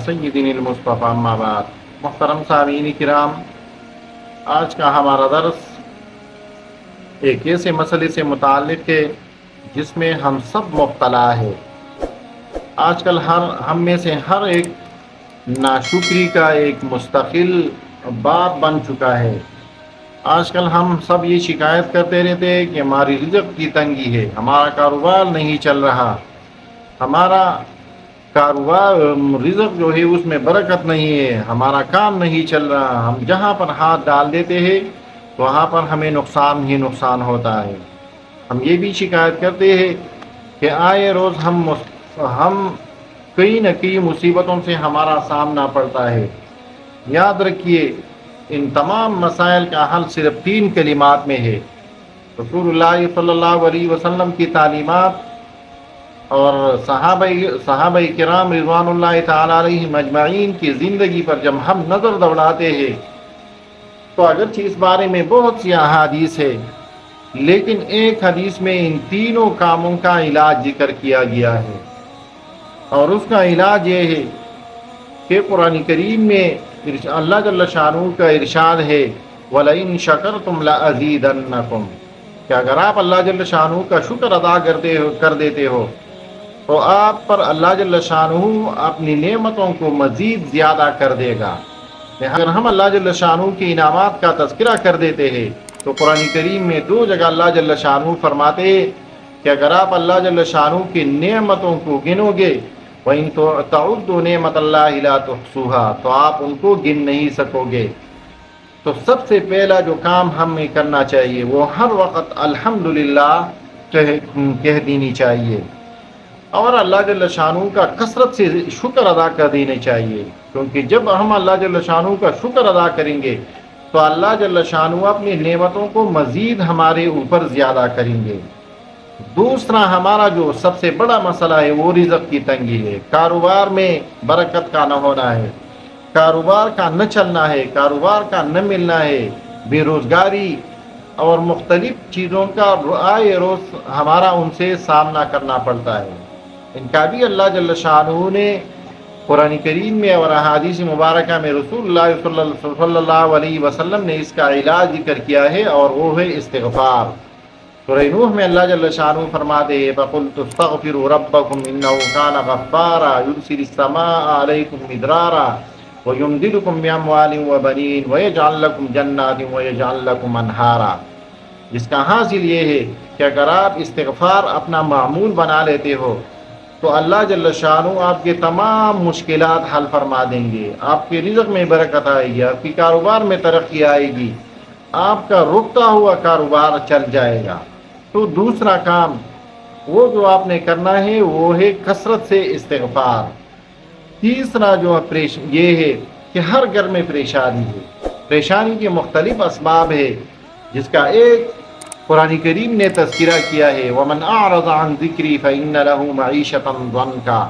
سیدنا المصطفیٰ اما بعد، محترم سامعین کرام، آج کا ہمارا درس ایک ایسے مسئلے سے متعلق ہے جس میں ہم سب مبتلا ہے۔ آج کل ہم میں سے ہر ایک ناشکری کا ایک مستقل باب بن چکا ہے۔ آج کل ہم سب یہ شکایت کرتے رہتے ہیں کہ ہماری رزق کی تنگی ہے، ہمارا کاروبار نہیں چل رہا، ہمارا کاروبار رزق جو ہے اس میں برکت نہیں ہے، ہمارا کام نہیں چل رہا، ہم جہاں پر ہاتھ ڈال دیتے ہیں وہاں پر ہمیں نقصان ہی نقصان ہوتا ہے۔ ہم یہ بھی شکایت کرتے ہیں کہ آئے روز ہم کئی نہ کئی مصیبتوں سے ہمارا سامنا پڑتا ہے۔ یاد رکھیے، ان تمام مسائل کا حل صرف 3 کلمات میں ہے۔ رسول اللہ صلی اللہ علیہ وسلم کی تعلیمات اور صحابہ کرام رضوان اللہ تعالی علیہم اجمعین کی زندگی پر جب ہم نظر دوڑاتے ہیں تو اگرچہ اس بارے میں بہت سی احادیث ہے، لیکن ایک حدیث میں ان تینوں کاموں کا علاج ذکر کیا گیا ہے، اور اس کا علاج یہ ہے کہ قرآن کریم میں اللہ جل شانہ کا ارشاد ہے وَلَئِن شَكَرْتُمْ لَأَزِيدَنَّكُمْ، کہ اگر آپ اللہ جل شانہ کا شکر ادا کر دیتے ہو تو آپ پر اللہ جل شانہ اپنی نعمتوں کو مزید زیادہ کر دے گا۔ اگر ہم اللہ جل شانہ کی انعامات کا تذکرہ کر دیتے ہیں تو قرآن کریم میں 2 جگہ اللہ جل شانہ فرماتے ہیں کہ اگر آپ اللہ جل شانہ کی نعمتوں کو گنو گے وَإِن تَعُدُّوا نِعْمَتَ اللَّهِ لَا تُحْصُوهَا، تو آپ ان کو گن نہیں سکو گے۔ تو سب سے پہلا جو کام ہمیں کرنا چاہیے وہ ہر وقت الحمدللہ کہہ دینی چاہیے، اور اللہ جل شانہ کا کثرت سے شکر ادا کر دینی چاہیے، کیونکہ جب ہم اللہ جل شانہ کا شکر ادا کریں گے تو اللہ جل شانہ اپنی نعمتوں کو مزید ہمارے اوپر زیادہ کریں گے۔ دوسرا ہمارا جو سب سے بڑا مسئلہ ہے وہ رزق کی تنگی ہے، کاروبار میں برکت کا نہ ہونا ہے، کاروبار کا نہ چلنا ہے، کاروبار کا نہ ملنا ہے، بے روزگاری اور مختلف چیزوں کا آئے روز ہمارا ان سے سامنا کرنا پڑتا ہے۔ ان کا بھی اللہ جل شانہ نے قرآن کریم میں اور احادیث مبارکہ میں رسول اللہ صلی اللہ علیہ وسلم نے اس کا علاج ذکر کیا ہے، اور وہ ہے استغفار۔ سورہ نوح میں اللہ جل شانہ فرماتے ہیں فَقُلْتُ اسْتَغْفِرُوا رَبَّكُمْ إِنَّهُ كَانَ غَفَّارًا يُرْسِلِ السَّمَاءَ عَلَيْكُمْ مِدْرَارًا وَيُمْدِدْكُمْ بِأَمْوَالٍ وَبَنِينَ وَيَجْعَلْ لَكُمْ جَنَّاتٍ وَيَجْعَلْ لَكُمْ أَنْهَارًا۔ جس کا حاصل یہ ہے کہ اگر آپ استغفار اپنا معمول بنا لیتے ہو تو اللہ جل شانہ آپ کے تمام مشکلات حل فرما دیں گے، آپ کے رزق میں برکت آئے گی، آپ کی کاروبار میں ترقی آئے گی، آپ کا رکتا ہوا کاروبار چل جائے گا۔ تو دوسرا کام وہ جو آپ نے کرنا ہے وہ ہے کثرت سے استغفار۔ تیسرا جو یہ ہے کہ ہر گھر میں پریشانی ہے، پریشانی کے مختلف اسباب ہے، جس کا ایک قرآن کریم نے تذکرہ کیا ہے وَمَنْ أَعْرَضَ عَنْ ذِكْرِي فَإِنَّ لَهُ مَعِيشَةً ضَنْكًا،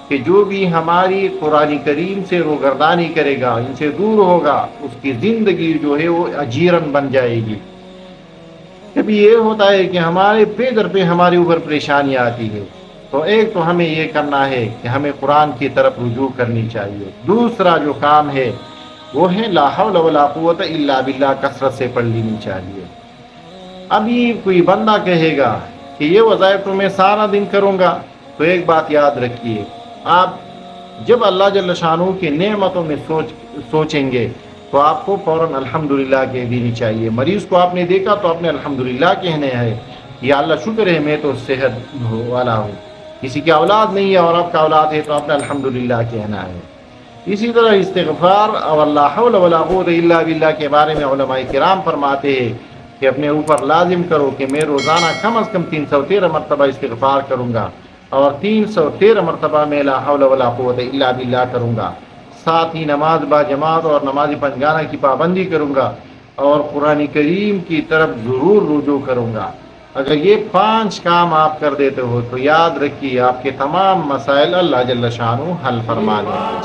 کہ جو بھی ہماری قرآن کریم سے روگردانی کرے گا، ان سے دور ہوگا، اس کی زندگی جو ہے وہ اجیرن بن جائے گی۔ کبھی یہ ہوتا ہے کہ ہمارے پہ در پہ ہمارے اوپر پریشانی آتی ہے، تو ایک تو ہمیں یہ کرنا ہے کہ ہمیں قرآن کی طرف رجوع کرنی چاہیے۔ دوسرا جو کام ہے وہ ہے لا حول ولا قوت الا باللہ، کثرت سے پڑھ لینی چاہیے۔ ابھی کوئی بندہ کہے گا کہ یہ وظائف تو میں سارا دن کروں گا، تو ایک بات یاد رکھیے، آپ جب اللہ جل شانہ کی نعمتوں میں سوچیں گے تو آپ کو فوراً الحمدللہ کہہ دینی چاہیے۔ مریض کو آپ نے دیکھا تو آپ نے الحمدللہ کہنے ہے، یا اللہ شکر ہے میں تو صحت والا ہوں۔ کسی کی اولاد نہیں ہے اور آپ کا اولاد ہے تو آپ نے الحمدللہ کہنا ہے۔ اسی طرح استغفار اور لا حول ولا قوت الا باللہ کے بارے میں علماء کرام فرماتے ہیں کہ اپنے اوپر لازم کرو کہ میں روزانہ کم از کم 313 مرتبہ استغفار کروں گا، اور 313 مرتبہ میں لا حول ولا قوت الا باللہ کروں گا۔ ساتھ ہی نماز با جماعت اور نماز پنجگانہ کی پابندی کروں گا، اور قرآن کریم کی طرف ضرور رجوع کروں گا۔ اگر یہ 5 کام آپ کر دیتے ہو تو یاد رکھیے آپ کے تمام مسائل اللہ جل شانہ حل فرما لیں گے۔